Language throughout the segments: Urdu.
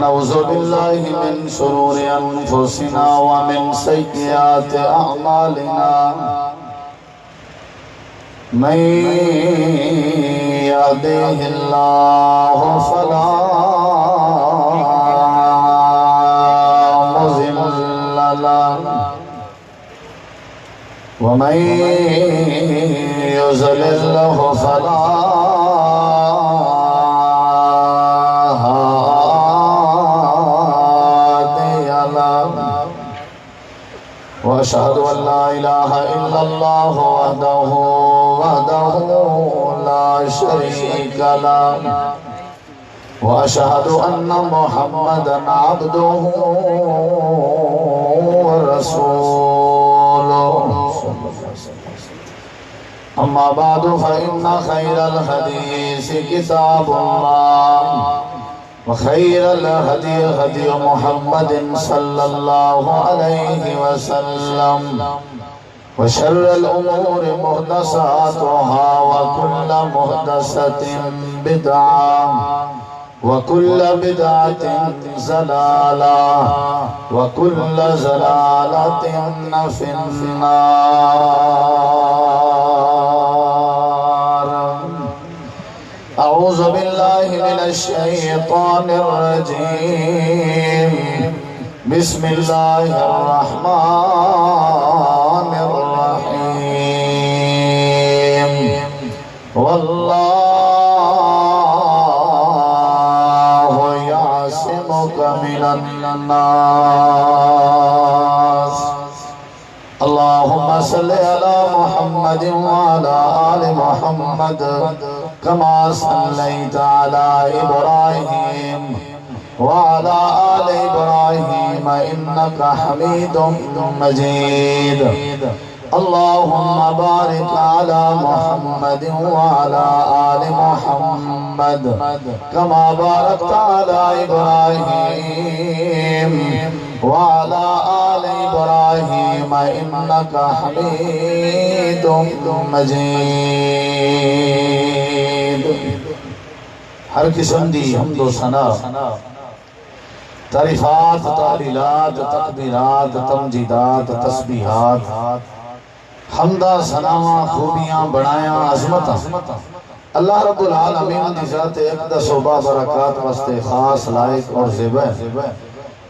نعوذ بالله من شرور أنفسنا ومن سيئات أعمالنا من يهده الله فلا مضل له ومن يضلل فلا وأشهد أن لا إله إلا الله وحده لا شريك له وأشهد أن محمدا عبده ورسوله أما بعد فإن خير الحديث كتاب الله وخير الهدي هدي محمد صلى الله عليه وسلم وشر الأمور محدثاتها وكل محدثة بدعة وكل بدعة ضلالة وكل ضلالة في النار. أعوذ بالله من الشيطان الرجيم. بسم الله الرحمن الرحيم. والله يعصمك من الناس. اللهم صل على محمد وعلى آل محمد كما صليت على إبراهيم وعلى آل إبراهيم إنك حميد مجيد. اللهم بارك على محمد وعلى آل محمد كما باركت على إبراهيم وعلى آل إبراهيم إنك حميد مجيد. ہر قسم دی حمد و ثنا، تعریفات، تعلیلات، تکبیرات، تمجیدات، تسبیحات، حمدہ، ثناواں، خوبیاں، بڑایاں، عظمتاں اللہ رب العالمین دی ذات اقدس و بابرکات واسطے خاص، لائق اور زیبہ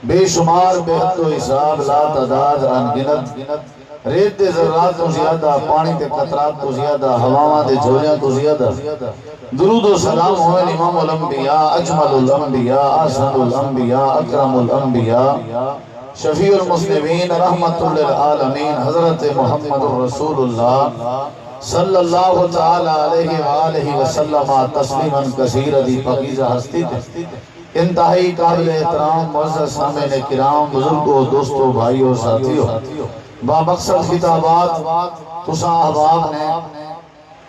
بے شمار، بے حد و حساب، لا تعداد، انگنت، ریت دے ذرات تو زیادہ، پانی دے قطرات تو زیادہ، ہواواں دے جھولیاں تو زیادہ درود و سلام ہوئے امام الانبیاء، اجمل الانبیاء، احسن الانبیاء، اکرم الانبیاء، شفیع المسلمین، رحمت للعالمین، حضرت محمد رسول اللہ صلی اللہ تعالی علیہ وآلہ وسلم تسلیما کثیرا. دی پاکیزہ ہستی تھے، انتہائی قابل احترام معزز سامعین کرام، بزرگوں، دوستوں، بھائیوں، ساتھیوں، بامقصد خطابات تساں احباب نے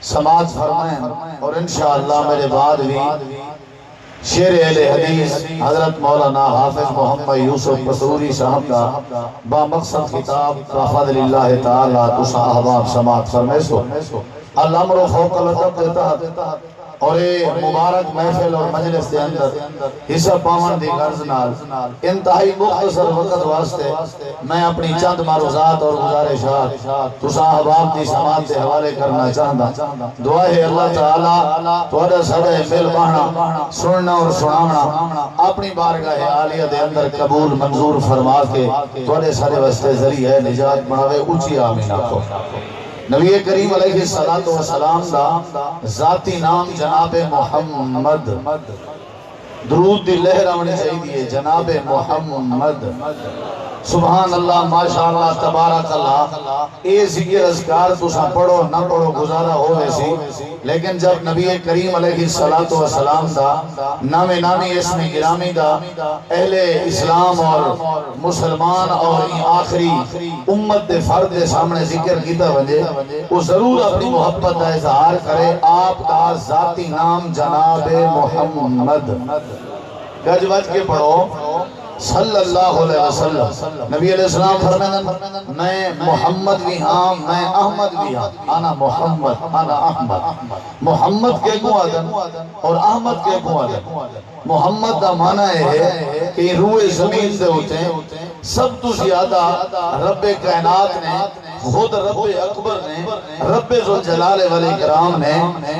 سماعت فرمائیں اور انشاءاللہ میرے بعد بھی شیر اہل حدیث حضرت مولانا حافظ محمد یوسف پسوری صاحب کا بامقصد خطاب بفضل اللہ تعالی تساں احباب سماعت فرمائیں سو. الامر فوق العدد دیتا اور یہ مبارک محفل اور مجلس کے اندر حصہ پاون دی غرض نال انتہائی مختصر وقت واسطے میں اپنی چند معروضات اور گزارشات تساں احباب دی سماعت دے حوالے کرنا چاہتا. دعا ہے اللہ تعالی تہاڈا سارے مل بہنا، سننا اور سناونا اپنی بارگاہ عالیہ دے اندر قبول منظور فرما کے تہاڈے سارے واسطے ذریعہ نجات بناوے. اونچی آمین آکھو. نبی کریم علیہ السلام دا ذاتی نام جناب محمد، درود دی لہر آنی چاہیے جناب محمد. سبحان اللہ، ماشاءاللہ، تبارک اللہ. اے ذکر اذکار تساں پڑھو نہ پڑھو گزارا ہوئے سی، لیکن جب نبی کریم علیہ السلام دا نامی اسم گرامی دا اہل اسلام اور مسلمان اور آخری امت دے فرد دے سامنے ذکر کیتا وجہ وہ ضرور اپنی محبت کا اظہار کرے. آپ کا ذاتی نام جناب محمد. گج بج کے پڑھو صلی اللہ علیہ وسلم نبی علیہ السلام فرمائیں میں محمد بھی ہاں میں احمد بھی ہاں انا محمد انا احمد محمد کے کو آدم اور احمد کے کو آدم محمد دا معنی ہے کہ روح زمین دے ہوتے ہیں سب تو زیادہ رب کائنات نے خود رب اکبر نے رب ذوالجلال والاکرام نے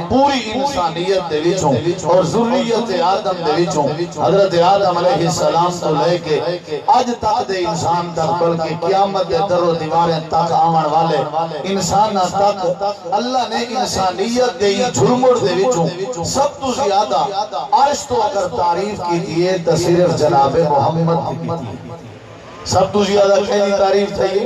پوری انسانیت دے وچوں اور ذریت آدم دے وچوں حضرت آدم علیہ السلام تو لے کے اج تک دے انسان تک بلکہ قیامت دے در و دیواریں تک آمن والے انسان تک اللہ نے انسانیت دے جھرمڑ دے وچوں سب تو زیادہ عرش تو اگر تعریف کی دیئے تو صرف جناب محمد کی دیئے سب تو زیادہ کہیں تعریف تھئی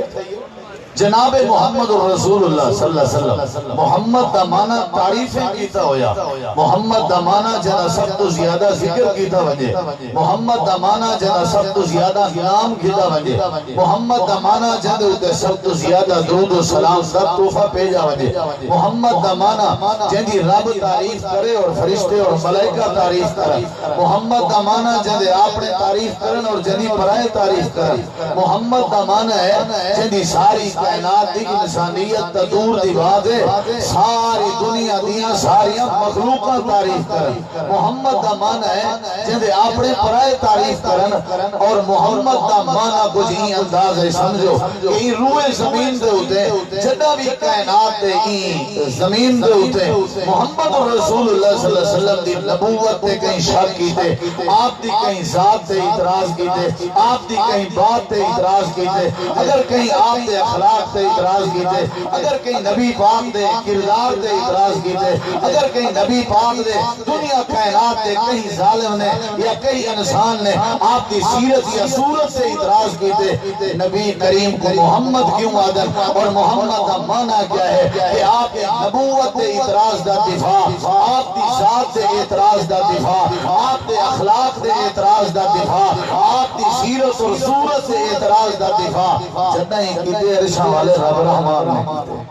جناب محمد رسول اللہ صلی اللہ علیہ وسلم محمد دا معنی تعریفیں کیتا ہویا محمد دا معنی جنا سب تو زیادہ ذکر کیتا وجے محمد دا معنی جنا سب تو زیادہ نام کیتا وجے محمد دا معنی جنا سب تو زیادہ درود و سلام سب توفہ پیجا وجے محمد دا معنی جنی رب تعریف کرے اور فرشتے اور ملائکہ تعریف کرے محمد دا معنی جنے اپنے تعریف کرن اور جنی پرائے تعریف کرن محمد دا معنی ہے جنی ساری کائنات دی انسانیت تا دور دی بات ہے ساری دنیا دیاں ساریاں مخلوقاں تعریف کرن محمد دا معنی ہے جندے اپنے پرائے تعریف کرن اور محمد دا معنی کچھ ہی انداز ہے سمجھو کہ روح زمین دے ہوتے جدہ بھی کائنات دے زمین دے ہوتے محمد رسول اللہ صلی اللہ علیہ وسلم دی نبوت تے کہیں شک کی تے آپ دی کہیں ذات تے اعتراض کی تے آپ دی کہیں بات تے اعتراض کی تے اگر کہیں آپ دے اخلاق تے اعتراض کیتے اگر کہیں نبی پاک دے کردار تے اعتراض کیتے اگر کہیں نبی پاک دے دنیا کائنات دے کہیں ظالم نے یا کہیں انسان نے آپ کی سیرت یا صورت سے اعتراض کیتے نبی کریم کو محمد کیوں آدم اور محمد کا معنی کیا ہے کہ آپ کی نبوت دے اعتراض دا دفاع آپ کی ذات دے اعتراض دا دفاع آپ دے اخلاق دے اعتراض دا دفاع آپ کی سیرت اور صورت سے اعتراض دا دفاع جدہ ہی کیتے رشاہ والے رب رحمان نے کیتے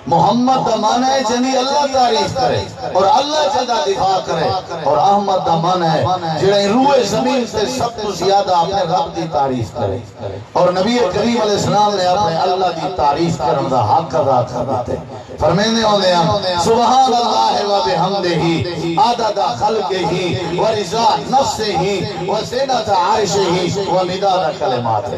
محمد دا معنی ہے جنہی اللہ تعریف کرے اور اللہ جدہ دفاع کرے اور احمد دا معنی ہے جنہی روح زمین سے سب تو زیادہ اپنے رب دی تعریف کرے اور نبی کریم علیہ السلام نے اپنے اللہ دی تعریف کرنے دا حق ادا کرتے فرمینے ہونے ہیں سبحان اللہ و بحمدہی عدد خلقہی و رضا نفسہی و زینت عرشہی و مداد کلمات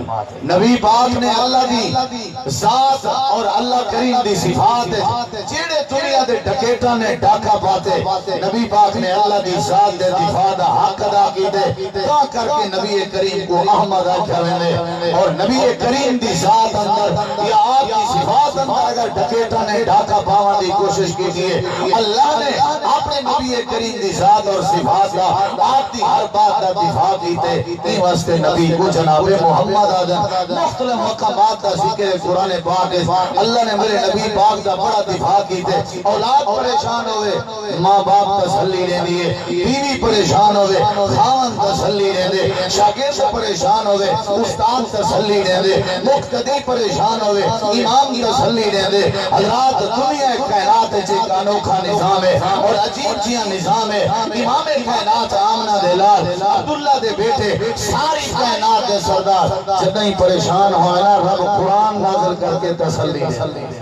نبی پاک نے اللہ دی ذات اور اللہ کریم دی صفات جیڑے دنیا دے ڈکیٹا نے ڈاکا پاتے نبی پاک نے اللہ دی ذات دے دفاع دا حق ادا کی دے کہاں کر کے نبی کریم کو احمد آکھا وینے اور نبی کریم دی ذات اندر یا آپ کی صفات اندر اگر ڈکیٹا نے ڈاکا پاوان دی کوشش کی دیئے اللہ نے اپنے نبی کریم دی ذات اور صفات دا آپ دی ہر بات دا دفاع کیتے تین واسطے نبی کو جناب محمد آدم مختلف مقامات دا ذکر قرآن پاک اللہ نے میرے نبی پاک دا بڑا دفاع کیتے اولاد پریشان ہوئے ماں باپ تسلی لے دیئے بیوی پریشان ہوئے خاون تسلی لے دے شاگرد پریشان ہوئے استاد تسلی لے دے مقتدی پریشان ہوئے امام تسلی لے دے حضرات دنیا کائنات ایک انوکھا نظام ہے اور عجیب جیاں نظام ہے امام کائنات آمنہ دے لال عبداللہ دے بیٹے ساری کائنات دے سردار جب نہیں پریشان ہوئے نا رب قرآن نازل کر کے تسلی دے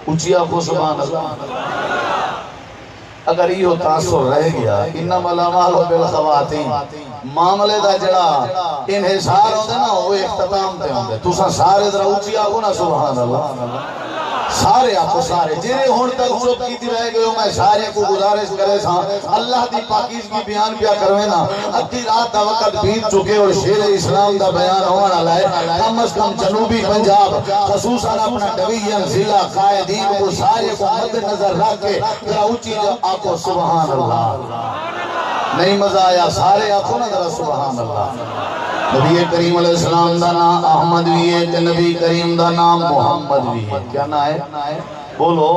اچھی آپ کو سبحان اللہ اگر یہ تاثر رہ گیا انما الاعمال بالخواتیم معاملے دا جڑا انحصار ہوندے نا وہ اختتام تے ہوندے تساں سارے ذرا اونچی آکھو نا سبحان اللہ سارے آکھو سارے جنہیں ہون تک چپ کیتی رہ گئے ہو میں سارے کو گزارش کرے سا اللہ دی پاکیزگی بیان پیا کروے نا ادھی رات دا وقت بیت چکے اور شیر اسلام دا بیان ہونا لائے کم از کم جنوبی پنجاب خصوصاً اپنا ڈویژن ضلع قائدین کو سارے کو مد نظر رکھ کے ذرا اونچی جو آکھو سبحان اللہ نہیں مزہ آیا سارے آکھو نا ذرا سبحان اللہ نبی کریم علیہ السلام دا نام احمد بھی ہے کہ نبی کریم دا نام محمد بھی ہے کیا نام ہے بولو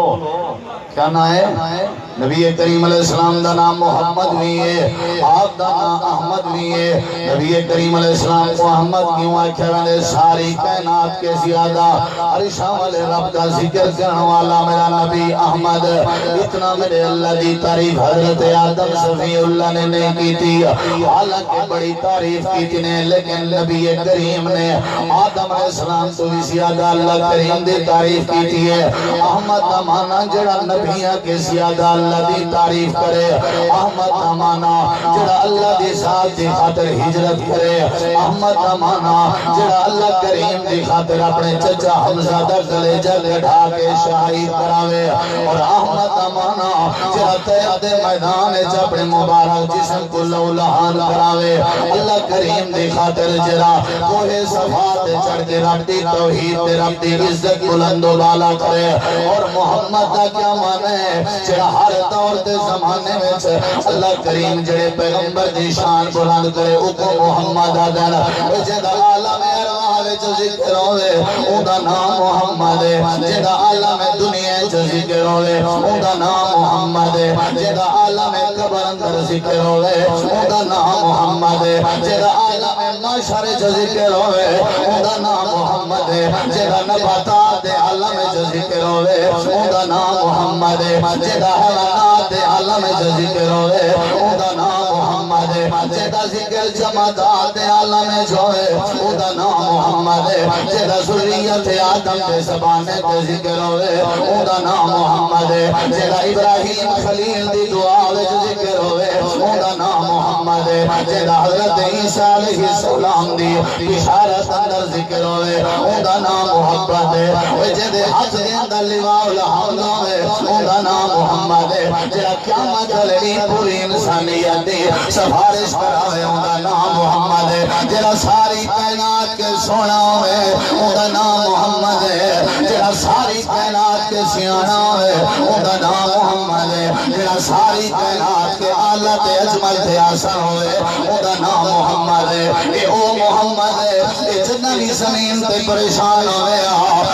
کیا نام ہے؟ نبی کریم علیہ السلام دا نام محمد بھی ہے، آپ دا نام احمد بھی ہے۔ نبی کریم علیہ السلام کو احمد کیوں آکھیا ویندے؟ ساری کائنات کے زیادہ عرشاں والے رب کا ذکر کرنے والا میرا نبی احمد۔ اتنا میرے اللہ دی تعریف حضرت آدم صفی اللہ نے نہیں کی تھی، حالانکہ بڑی تعریف کی تھی نے، لیکن نبی کریم نے آدم علیہ السلام تو بھی زیادہ اللہ کریم دی تعریف کی تھی ہے۔ احمد کا معنی جڑا نبیہ کے زیادہ اللہ دی تعریف کرے، احمد کا معنی جڑا اللہ دی ذات دی خاطر ہجرت کرے، احمد کا معنی جڑا اللہ کریم دی خاطر اپنے چچا حمزہ دا کلیجہ کٹھا کے شہید کراوے، اور احمد کا معنی جڑا تیاد میدان وچ اپنے مبارک جسم کو لہولہان کراوے، اللہ کریم دی خاطر جڑا کوہ صفا تے چڑھ کے رب دی توحید تے رب دی عزت بلند و بالا کرے۔ اور محمد دا کیا معنی ہے؟ جڑا ہر دور دے زمانے میں اللہ کریم جڑے پیغمبر دی شان بلند کرے، او کو محمد آدھنا۔ جڑا عالم ارواح وچ ذکر ہوئے او دا نام محمد ہے، جڑا عالم دنیا وچ ذکر ہوئے او دا نام محمد ہے، جڑا عالم قبر اندر ذکر ہوئے او دا نام محمد ہے، جڑا عالم محشر وچ ذکر ہوئے او دا نام محمد ہے، جڑا نباتات دے عالم وچ ذکر ہوئے او دا نام محمد ہے، جڑا حیوانات دے عالم وچ ذکر ہوئے او دا نام محمد ہے، جڑا ذکر جمادات دے عالم وچ ہوئے او دا نام محمد ہے، جڑا ذریت آدم دے زبانے تے ذکر ہوئے او دا نام محمد ہے، جڑا ابراہیم خلیل دی دعا وچ ذکر ہوئے او دا نام محمد ہے، جڑا حضرت عیسیٰ علیہ السلام دی بشارت اندر ذکر ہوئے او دا نام محمد ہے، جڑے حج دے اندر لواء الحمد ہوئے او دا نام محمد ہے، جڑا قیامت علی پوری انسانیت دی سفارش کراوے او دا نام محمد ہے، جڑا ساری کائنات کے سونا ہوئے او دا نام محمد ہے، جڑا ساری کائنات کے سیانا ہوئے او دا نام محمد ہے، جڑا ساری کائنات کے آلت اجمل تے آسان ہوئے او دا نام محمد ہے۔ اے او محمد ہے، اے جتنا بھی زمین تے پریشان ہوئے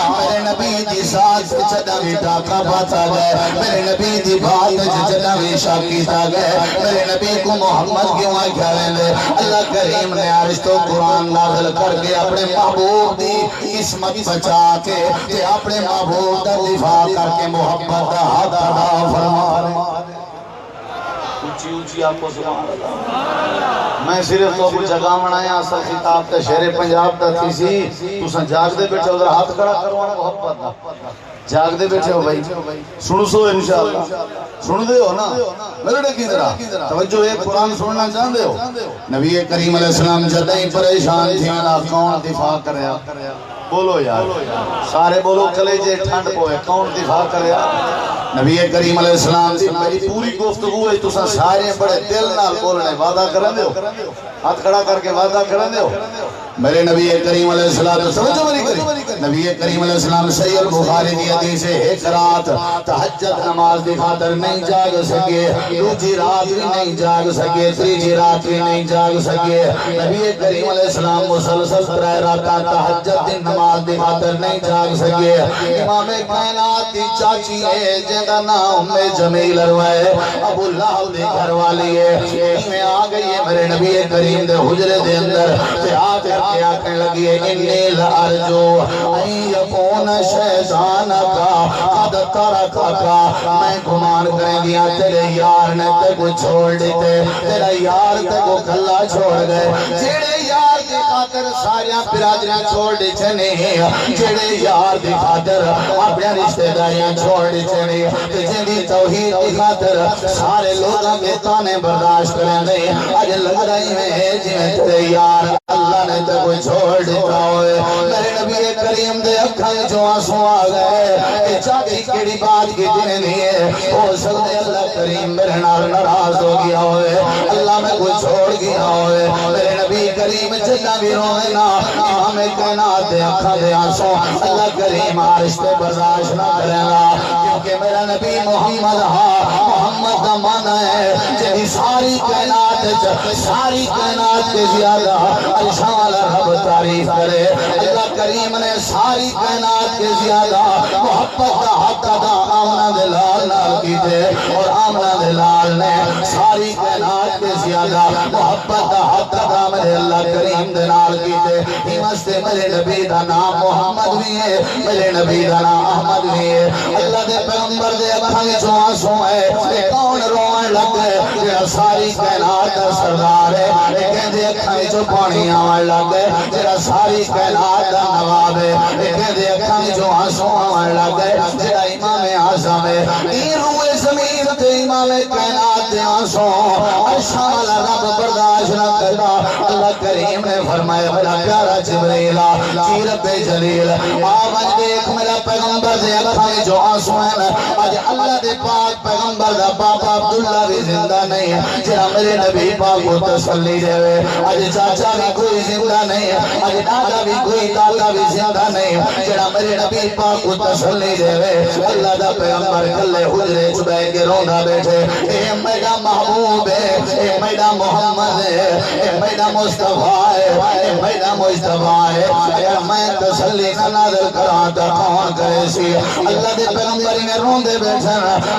میرے نبی دی ساتھ جتنا بھی ڈاکہ پاتا گئے، میرے نبی دی بات جتنا بھی شاکیتا گئے، میرے نبی کو محمد کیوں آکھا ویندے؟ اللہ کریم نے عرش تو قرآن نازل کر کے اپنے محبوب دی عصمت بچا کے تے اپنے محبوب دا دفاع کر کے محبت دا حق ادا فرما رہے ہیں۔ اونچی اونچی آپ کو سبحان اللہ۔ میں صرف تو کچھ جگہ منایا اصل خطاب تے شہر پنجاب دا تھی سی، تو سن جاگ دے بیٹھے ادھر ہاتھ کھڑا کروانا محبت دا، جاگ دے بیٹھے ہو بھائی، سنو سو انشاءاللہ، سن دے ہو نا میرے ڈے کی طرح توجہ ایک قرآن سننا چاہن دے ہو۔ نبی کریم علیہ السلام جدہیں پریشان تھی نا کون دفاع کریا؟ بولو یار سارے بولو کلیجے ٹھنڈ پوئے، کون دفاع کریا؟ نبی کریم علیہ السلام دی میری پوری گفتگو ہے تو سارے بڑے دل نال بولنے وعدہ کرن دے ہو، ہاتھ کھڑا کر کے وعدہ کرن دے ہو۔ میرے نبی کریم علیہ السلام سمجھو میری کریم نبی کریم علیہ السلام صحیح البخاری دی حدیث ہے، ایک رات تہجد نماز دی خاطر نہیں جاگ سکے، دوسری رات بھی نہیں جاگ سکے، تیسری رات بھی نہیں جاگ سکے، نبی کریم علیہ السلام مسلسل 3 راتاں تہجد دی نماز دی خاطر نہیں جاگ سکے۔ امام کائنات دی چاچی ہے جندا نام جمیل ہے، ابو لہب دی گھر والی ہے، میں آ گئی ہے میرے نبی کریم دے حجرے دے اندر تے آ کے آکھنے لگی ہے انی لارجو ان یکون شیطان کا قد ترکا، میں گمان کریں گیا تیرے یار نے تے کو چھوڑ دیتے، تیرا یار تے کو کھلا چھوڑ گئے، جیڑے یار دی خاطر ساریاں برادریاں چھوڑ دی چھنے، جیڑے یار دی خاطر اپنے رشتہ داریاں چھوڑ دی چھنے، جیڑی توحید دی خاطر سارے لوگاں کے تانے برداشت کریں دے، آج لگ رہی ہے جویں تیرے یار اللہ نے تے کوئی چھوڑ دیتا ہوئے۔ میرے نبی کریم دے اکھائیں جو آنسو آ گئے کہ چاچی کیڑی بات کی دن نہیں ہے، ہو سکتے اللہ کریم میرے نال ناراض ہو گیا ہوئے، اللہ میں کوئی چھوڑ گیا ہوئے۔ میرے نبی کریم جتنا بھی روئے نا ہمیں کائنات دے اکھاں دے آنسو اللہ کریم عرش تے برداشت نہ کرے گا، کہ میرا نبی محمد محمد دا مانا ہے جی ساری کائنات کے زیادہ عرشاں والا رب تعریف کرے اللہ کریم نے ساری کائنات کے زیادہ محبت دا حق ادا آمنہ دلال نال کیتے اور آمنہ دلال نے ساری کائنات کے زیادہ محبت دا حق ادا میرے اللہ کریم دلال کیتے ہی مستے میرے نبی دا نام محمد بھی ہے میرے نبی دا نام احمد بھی ہے اللہ دے پیغمبر دے اکھاں چوں آنسو ہے کون روان لگ گئے جڑا ساری کائنات دا سردار ہے کہندے اکھاں چوں پانی آون لگ گئے جڑا ساری کائنات دا نواب ہے کہندے اکھاں چوں آنسو آون لگ گئے جڑا امام اعظم ہے یہ روئے زمین تے امام کائنات دے آنسو عرشاں والا رب برداشت نہ کردا اللہ کریم نے فرمایا میرا پیارا جبریل جی رب جلیل آواز دیکھ میرا پیغمبر دے اکھاں جو آنسو ہیں آج اللہ دے پاک پیغمبر دا باپا عبداللہ بھی زندہ نہیں ہے جہاں میرے نبی پاک کو تسلی دے وے آج چاچا بھی کوئی زندہ نہیں ہے آج دادا بھی کوئی دادا بھی زندہ نہیں ہے جہاں میرے نبی پاک کو تسلی دے وے اللہ دا پیغمبر کلے حجرے چھبے کے روندہ بیٹھے اے میرا محبوب ہے اے میرا محمد ہے اے میرا مصطفیٰ ہے اے میرا مصطفیٰ ہے اگر میں تسلی نہ نازل کراں تا کون کرے سی اللہ دے پیغمبر میں روندے بیٹھے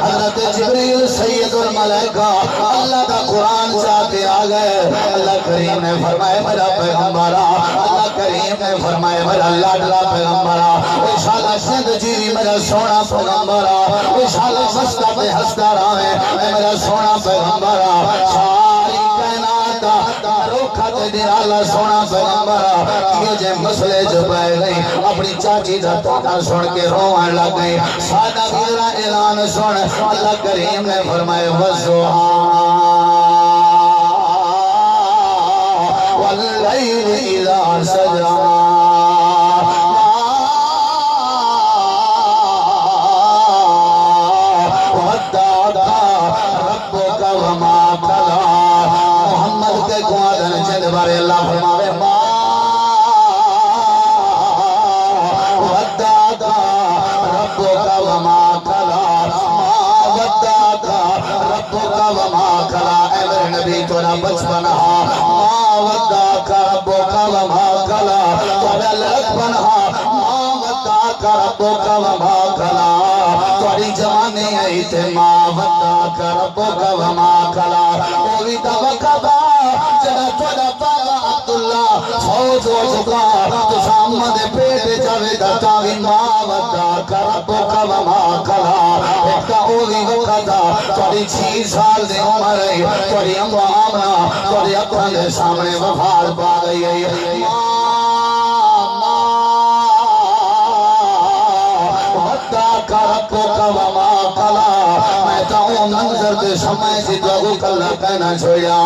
حضرت جبریل سید الملائکہ اللہ دا قرآن چاہتے آگئے اللہ کریم نے فرمائے میرا پیغمبرہ اللہ کریم نے فرمائے میرا لاڈلا پیغمبرہ انشاءاللہ سند جیری میرا سونا پیغمبرہ انشاءاللہ مستا پہ ہستا رہے میرا سونا پیغمبرہ ساری کائنات روکھا تے دن اللہ سونا پیغمبرہ یہ جے مسئلے جو پائے گئی اپنی چاچی دا تانا سن کے روان لگ گئی سادہ میرا اعلان سن اللہ کریم نے فرمائے وَالضُّحَىٰ وَاللَّيْلِ إِذَا سَجَىٰ اللہ فرماوے ودّعَكَ رَبُّكَ وَمَا قَلَىٰ مَا وَدَّعَكَ رَبُّكَ وَمَا قَلَىٰ اے میرے نبی تورا بچپنہا ما وَدَّعَكَ رَبُّكَ وَمَا قَلَىٰ تورا لڑکپنہا ما وَدَّعَكَ رَبُّكَ وَمَا قَلَىٰ توری جوانی آئی تے ما وَدَّعَكَ رَبُّكَ وَمَا قَلَىٰ وہ بھی توقع جڑا تھوڑا پاگا عبداللہ فوج ہو چکا تو سامہ دے پیٹے جاوے دتاوی ماں ودّعَكَ رَبُّكَ وَمَا قَلَىٰ ایک تا اولی وقت توڑی 6 سال دے عمر ہے توڑی امو آمنہ توڑی اکھان دے سامنے وفات پا گئی ہے ودّعَكَ رَبُّكَ وَمَا قَلَىٰ میں تاؤں منظر دے سمائے سی تو کو کلہ کہنا چھوڑیا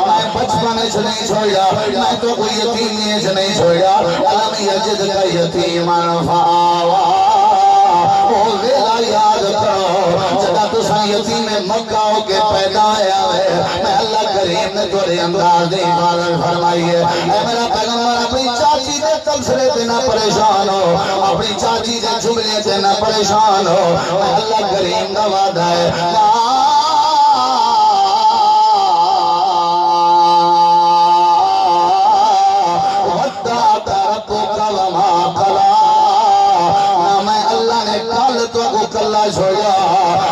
میں بچپن سے نہیں چھوڑیا میں تو کوئی یتیمی سے نہیں چھوڑیا علم یجد کا یتیمان فآوا وہ ویلا یاد کرو جدا تو سا یتیم مکہ ہو کے پیدا آیا ہے میں اللہ کریم نے تورے انداز دے عبادت فرمائی ہے اے میرا پیغمبر اپنی چاچی دے تبصرے تے نہ پریشان ہو اپنی چاچی دے جملے تے نہ پریشان ہو میں اللہ کریم کا وعدہ ہے چھوڑیا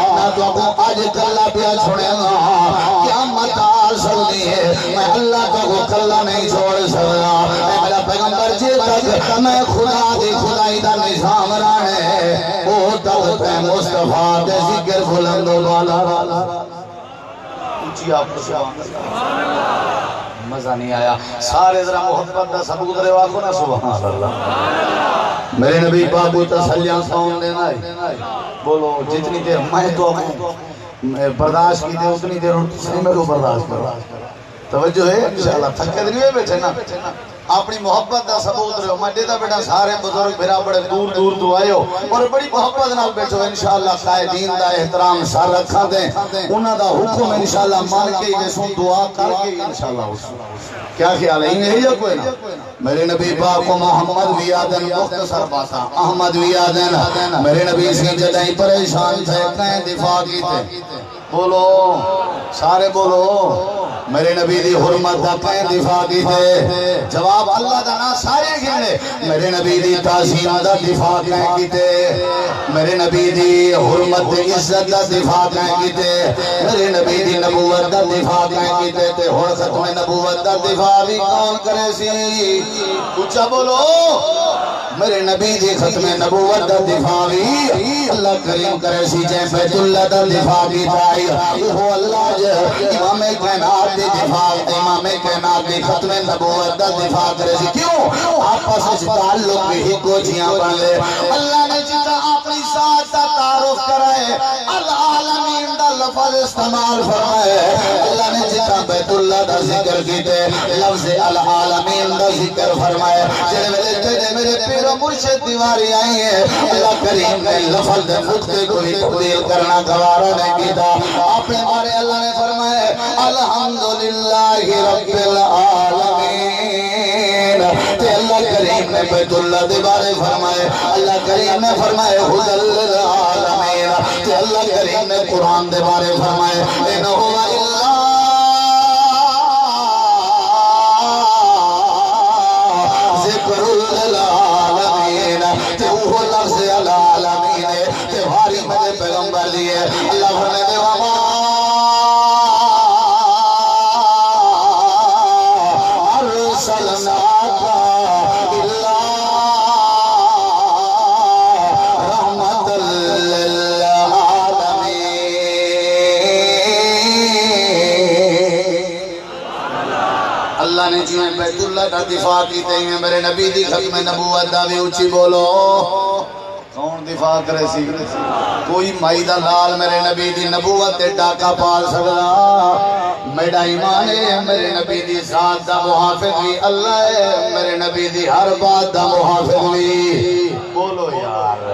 نہ تو کو آج کلہ پیا چھوڑے گا قیامت آ سکتی ہے میں اللہ کو کلہ نہیں چھوڑ سکتا اے میرا پیغمبر جی تک میں خدا دی خدائی دا نظام رانے وہ تک پہ مصطفیٰ دے ذکر بلند والا اونچی آپ کو سبحان اللہ مزہ نہیں آیا سارے ذرا محبت دا سب گزرے واقع نا سبحان اللہ میرے نبی بابو تسلیاں سون دینا ہے بولو جتنی دیر میں تو برداشت کی دے اتنی دیر صحیح میں تو برداشت کرو توجہ ہے انشاءاللہ تھکے دنی ہوئے بیٹھے نا اپنی محبت دا ثبوت رہے ہو میں دیتا بیٹا سارے بزرگ بھرا بڑے دور دور تو آئے ہو اور بڑی محبت نال بیٹھو انشاءاللہ قائدین دا احترام سار رکھا دیں انہاں دا حکم انشاءاللہ مان کے ہی ویسوں دعا کر کے انشاءاللہ کیا خیال ہے انہیں یا کوئی نہ میرے نبی پاک کو محمد ویادن مختصر باتا احمد ویادن میرے نبی سے جدائیں پریشان تھے کہیں دفاع کی تھے بولو سارے بولو میرے نبی دی حرمت دا کہیں دفاع کی تھے جواب اللہ دا نا سارے گھنے میرے نبی دی تعظیم دا دفاع کہیں کی تھے میرے نبی دی حرمت دی عزت دا دفاع کہیں کی تھے میرے نبی دی نبوت دا دفاع کہیں کی تھے اور ختم نبوت دا دفاع بھی کون کرے سی اچھا بولو میرے نبی دی ختم نبوت دا دفاع بھی اللہ کریم کرے سی جائیں بیت اللہ دا دفاع بھی تائی وہ اللہ جو امام کائنات دی دفاع امام کائنات دی ختم نبوت دا دفاع کرے سی کیوں آپس اس تعلق بھی ہی کو جیاں بن لے اللہ نے جتا اپنی ذات دا تعارف کرائے العالمین دا لفظ استعمال فرمائے اللہ نے جتا بیت اللہ دا ذکر کیتے لفظ العالمین دا ذکر فرمائے جنہیں میرے پیرو مرشد دیواری آئی ہے اللہ کریم نے لفظ دے مدتے کو ہی تبدیل کرنا گوارا نہیں کیتا اپنے بارے اللہ نے فرمائے الحمدللہ رب العالمین تے اللہ کریم نے بیت اللہ دے بارے فرمائے اللہ کریم نے فرمائے حدل العالمین تے اللہ کریم نے قرآن دے بارے فرمائے انہو اللہ ذکر العالمین تے وہ لفظ العالمین تے بھاری میرے پیغمبر دیئے اللہ فرمائے دے وما ارسلناک الا رحمت للعالمین اللہ نے جی بیت اللہ کا دفاع کیتے ہیں میرے نبی دی ختم نبوت دا بھی اچھی بولو کون دفاع کرے سی کوئی مائی دا لال میرے نبی دی نبوت تے ڈاکا پال سکتا میرا ایمان ہے میرے نبی دی ذات دا محافظ بھی اللہ ہے میرے نبی دی ہر بات دا محافظ بھی بولو یار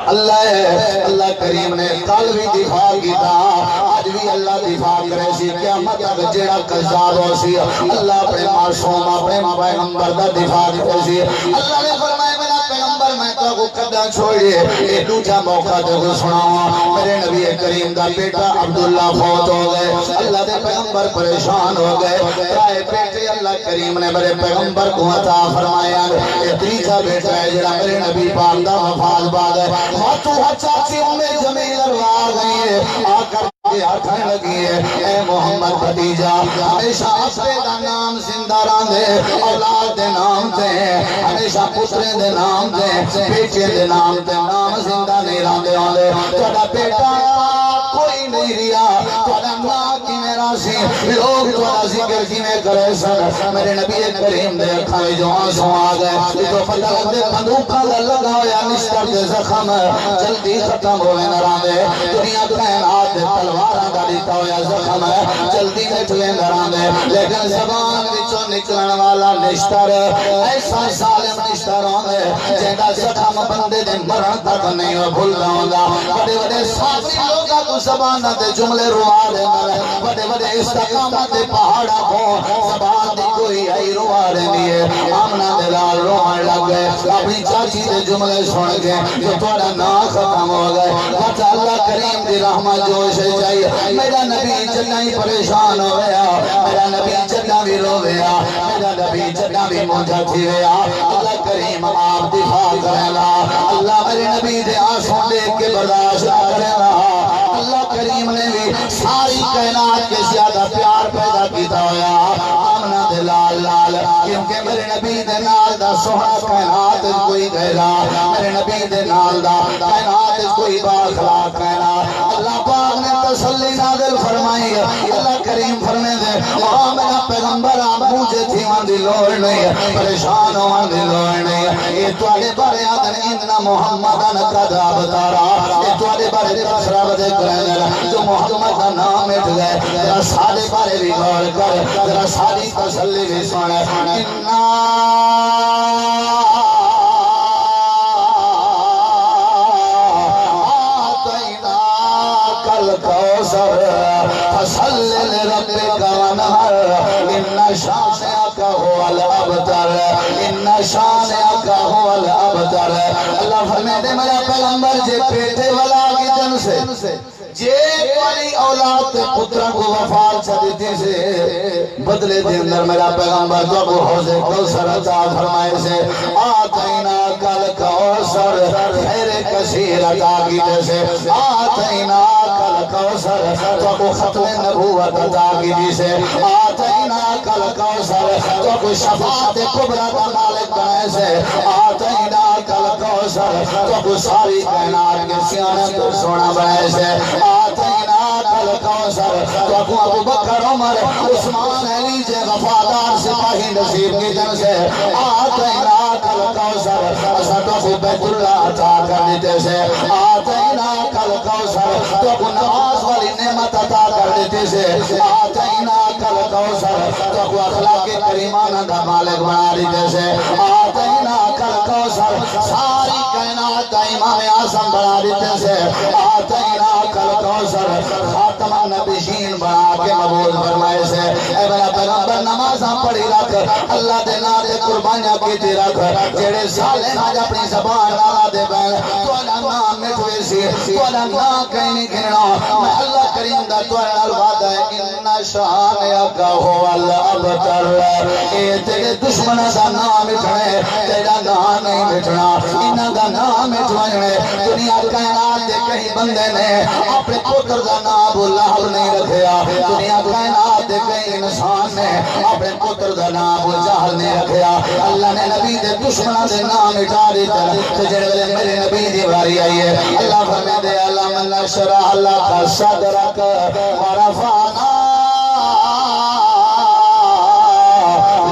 اللہ ہے اللہ کریم نے کل بھی دفاع کیتا آج بھی اللہ دفاع کرے سی قیامت تک جیڑا قذاب ہو سی اللہ اپنے معصوم اپنے پیغمبر دا دفاع کرے سی اللہ نے فرمایا میرا پیغمبر میں تو کو قدم چھوڑیے یہ دوجا موقع دے کو سناؤں میرے نبی کریم دا بیٹا عبداللہ فوت ہو گئے اللہ دے پیغمبر پریشان ہو گئے رائے بیٹے اللہ کریم نے میرے پیغمبر کو عطا فرمایا یہ تیجا بیٹا ہے جڑا میرے نبی پاک دا وفات بعد ہے ماتو چاچی جمیل اروا گئی ہے آ کر آٹھیں لگی ہے اے محمد بھتیجا ہمیشہ اپنے دا نام زندہ رہن دے اولاد دے نام دے ہمیشہ پترے دے نام دے بیٹے دے نام دے نام زندہ نہیں رہن دے آن دے تھوڑا بیٹا کوئی نہیں ریا تھوڑا ماں کی میرا سی لوگ تھوڑا ذکر کی میں کرے سن میرے نبی کریم دے کھائے جو آنسوں آ گئے تو پتہ لگے بندوقہ لگا ہویا نشتر دے زخم جلدی ختم ہوئے نہ رہن دے دنیا کائنات دے تلوارہ دا دیتا ہویا زخم جلدی نٹوئے نہ رہن دے لیکن زبان وچوں نکلن والا نشتر ایسا سالم نشتر ہوندے جیدہ زخم بندے دے مرن تک نہیں ہو بھول گا بڑے بڑے ساتھی لوگا تو زبان دے جملے روا دے مرے بڑے بڑے استقامت دے پہاڑا ہو زبان دی کوئی آئی روا دے دیئے آمنہ دلال روان لگ گئے اپنی چاچی دے جملے سن گئے جو توڑا نا ختم ہو گئے بچہ اللہ کریم دی رحمت جوش چاہیے میرا نبی جنہ ہی پریشان ہو گیا میرا نبی جنہ بھی رو گیا میرا نبی جنہ بھی موجہ تھی گیا اللہ کریم آپ دفاع کرے گا اللہ میرے نبی دے آنسوں دیکھ کے برداشت کرے گا اللہ کریم نے بھی ساری کائنات کے زیادہ پیار پیدا کیتا ہویا آمنہ دے لال لال کیونکہ میرے نبی دے نال دا سوہا کائنات کوئی گہرا میرے نبی دے نال دا کائنات کوئی باخلاق کائنات اللہ پاک نے تسلی نازل فرمائی اللہ کریم فرمے دے وہاں میرا پیغمبر آپ مجھے تھی وہاں دی لوڑ نہیں پریشان وہاں دی لوڑ نہیں یہ توڑے بارے آدن اندنا محمدن قدہ بتارا یہ توڑے بارے دے بسرہ بدے کریں جو محمد کا نام اٹھ گئے ذرا سادے بارے بھی غور کر ذرا سادی تسلی بھی سنے انہا آتینا کل کوثر فصل لربک ونہر ان شانئک ان شانئک هو الابتر اللہ فرمائے میرا پیغمبر جے پیٹے والا کی جن سے جے والی اولاد تے پترہ کو وفات چھڑتے سے بدلے دے اندر میرا پیغمبر جو کو حوض کوثر عطا فرمائے سے آتینا کل کوثر خیر کثیر عطا کیتے سے آتینا کل کوثر جو کو ختم نبوت عطا کیتے سے آتینا کل کوثر جو کو شفاعت کبریٰ کا مالک بنائے سے آتینا کل کوثر جو کو ساری کائنات کے سیانت سونا بنائے سے آتینا کل کوثر جو کو ابو بکر عمر عثمان علی جے وفادار سپاہی نصیب کی جن سے آتینا کل کوثر اسٹو کو بیت اللہ عطا کر دیتے سے آتینا کل کوثر جو کو نماز والی نعمت عطا کر دیتے سے آتینا کل کوثر جو کو اخلاق کریمانہ کا مالک بنا دیتے سے آتینا کل کوثر ساری کائنات کا امام اعظم بنا دیتے سے آتینا کل کوثر خاتم نبیین بنا کے مبعوث فرمائے سے اے میرا پیغمبر نمازاں پڑھی رکھ اللہ دے نام تے قربانیاں کیتی رکھ جڑے سالے آج اپنی زبان نالا دے بین تواڈا نام مٹوے سی تواڈا نام کہیں نہیں گھننا میں اللہ کریم دا تواڈے نال وعدہ ہے ان شانئک هو الابتر اے تیرے دشمناں دا نام مٹھنے تیرا نام نہیں مٹھنا انہاں دا نام مٹھنے دنیا کائنات دے کہیں بندے نے اپنے پتر دا نام ابو لہب نہیں رکھیا دنیا کائنات دے کہیں انسان نے اپنے پتر دا نام ابو جہل نہیں رکھیا اللہ نے نبی دے دشمناں دے نام مٹا دیتا تو جڑے ویلے میرے نبی دی واری آئی ہے اللہ فرمائے دے علم نشرح لک صدرک ورفعنا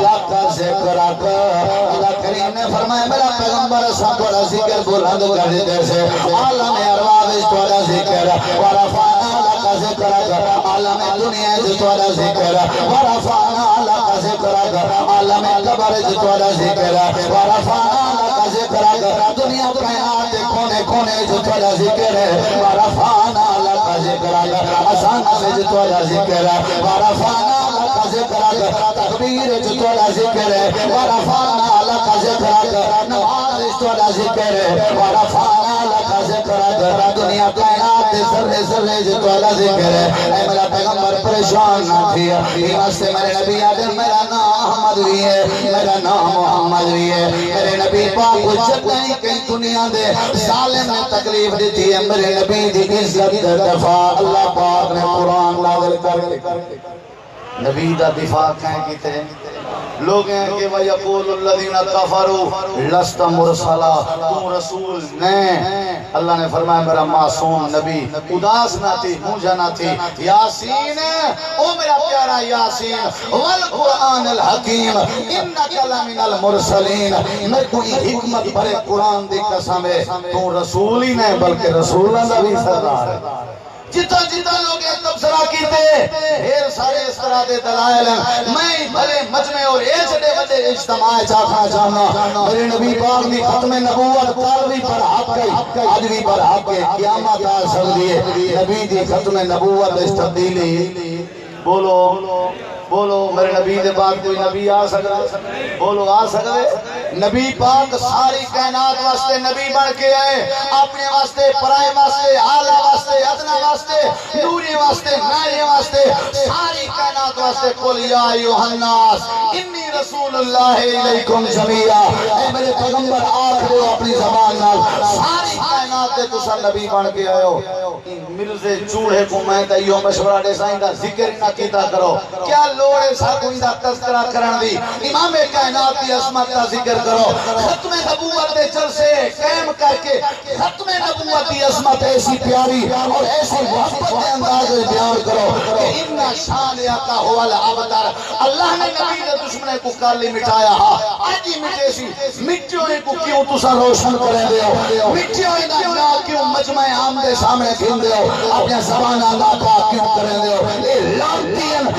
لک ذکرک اللہ کریم نے فرمایا میرا پیغمبر سا تھوڑا ذکر بلند کر دیتے سے عالم ارواح وچ تھوڑا ذکر ورفعنا لک ذکرک عالم دنیا وچ تھوڑا ذکر ورفعنا لک ذکرک عالم قبر وچ تھوڑا ذکر ورفعنا لک ذکرک دنیا کائنات دے کونے کونے وچ تھوڑا ذکر ہے ورفعنا لک ذکرک آسان وچ تھوڑا ذکر ہے ورفعنا لک ذکرک تکبیر وچ تھوڑا ذکر ہے ورفعنا لک ذکرک نماز وچ تھوڑا ذکر ہے ورفعنا لک ذکرک دنیا کائنات دے ذرے ذرے وچ تھوڑا ذکر ہے اے میرا پیغمبر پریشان نہ تھی اس سے میرے نبی آدم میرا نام احمد بھی ہے میرا نام محمد بھی ہے میرے نبی پاک کو جتنی کئی دنیا دے ظالم نے تکلیف دیتی ہے میرے نبی دی عزت دفاع اللہ پاک نے قرآن نازل کر کے نبی دا دفاع کہیں کیتے ہیں لوگ ہیں کہ وَيَقُولُ الَّذِينَ كَفَرُوا لَسْتَ مُرْسَلًا تم رسول نہیں اللہ نے فرمایا میرا معصوم نبی اداس نہ تھی موجہ نہ تھی یاسین او میرا پیارا یاسین والقرآن الحکیم انکا لمن المرسلین میں کوئی حکمت بھرے قرآن دی قسم ہے تو رسول ہی نہیں بلکہ رسول اللہ بھی سردار ہے جتا جتا لوگ ایک تبصرہ کیتے پھر سارے اس طرح دے دلائل ہیں میں بھلے مجمع اور ایک جڑے وڈے اجتماع چاہتا چاہنا میرے نبی پاک نے ختم نبوت کاروی پر حق ہے آجوی پر حق ہے قیامت آ سکتی ہے نبی دی ختم نبوت اس تبدیلی بولو بولو میرے نبی دے بعد کوئی نبی آ سکتا بولو آ سکتے نبی پاک ساری کائنات واسطے نبی بن کے آئے اپنے واسطے پرائے واسطے اعلیٰ واسطے ادنا واسطے نوری واسطے نائے واسطے ساری کائنات واسطے قل یا ایھا الناس انی رسول اللہ علیکم جمیعا اے میرے پیغمبر آکھ دو اپنی زبان نال ساری کائنات دے تسا نبی بن کے آئے ہو مرزے چوڑے کو میں تیو مشورہ دے سائیں دا ذکر نہ کیتا کرو کیا لوڑے سا کوئی دا تذکرہ کرن دی امام کائنات کی عظمت کا ذکر کرو ختم نبوت دے جلسے قائم کر کے ختم نبوت کی عظمت ایسی پیاری اور ایسی محبت کے انداز میں بیان کرو کہ ان شانئک هو الابتر اللہ نے نبی دے دشمنے کو کالی مٹایا آج ہی مٹے سی مٹیوں کو کیوں تسا روشن کریں دے ہو مٹیوں دا کیوں مجمع عام دے سامنے کھین دے ہو اپنے زبان اللہ پاک کیوں کریں دے ہو لانتین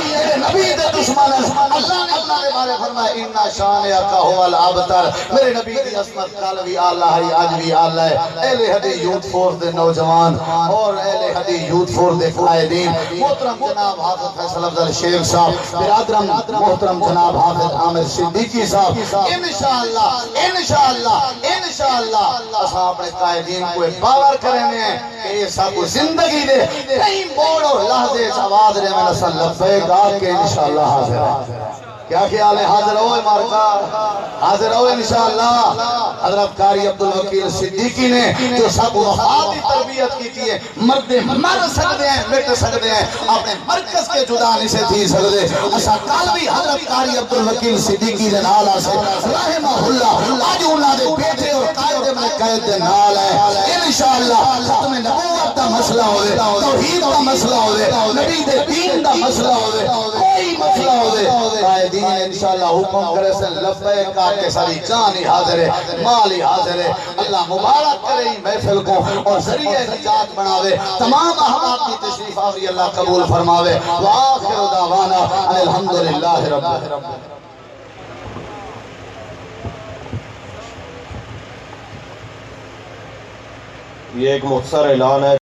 نبی دے دشمن اللہ نے اپنا بارے فرمایا اِنَّ شَانِئَكَ هُوَ الْأَبْتَرُ میرے نبی دی عصمت کل بھی آلہ ہے آج بھی آلہ ہے۔ اہل حدیث یوتھ فورس دے نوجوان اور اہل حدیث یوتھ فورس دے قائدین محترم جناب حافظ فیصل افضل شیخ صاحب برادرم محترم جناب حافظ عامر صدیقی صاحب انشاءاللہ اساں اپنے قائدین کو باور کریں ہیں کہ یہ سب زندگی دے کئی موڑ اور لحظے آواز رہے میں نسل لبیک آ کے انشاءاللہ حاضر ہے۔ کیا خیال ہے؟ حاضر ہوئے مارکا حاضر ہوئے انشاءاللہ۔ حضرت قاری عبدالوکیل صدیقی نے جو سب وفادی تربیت کی تھی ہے مرد مر سکتے ہیں مٹ سکتے ہیں اپنے مرکز کے جدا نہیں سے تھی سکتے اسا کل بھی حضرت قاری عبدالوکیل صدیقی دے نال آسے رحمہ اللہ آج انہاں دے بیٹے اور قائد میں قائد دے نال ہے انشاءاللہ۔ ختم نبوت دا مسئلہ ہوئے توحید دا مسئلہ ہوئے نبی دے دین دا مسئلہ ہوئے کوئی مسئلہ ہوئے قائدین انشاءاللہ حکم کرے سے لبیک آ کے ساری جانی حاضر ہے مالی حاضر ہے۔ اللہ مبارک کرے ہی محفل کو اور ذریعہ نجات بناوے تمام احباب کی تشریف آوری اللہ قبول فرماوے وآخر دعوانا ان الحمدللہ رب یہ ایک مختصر اعلان ہے۔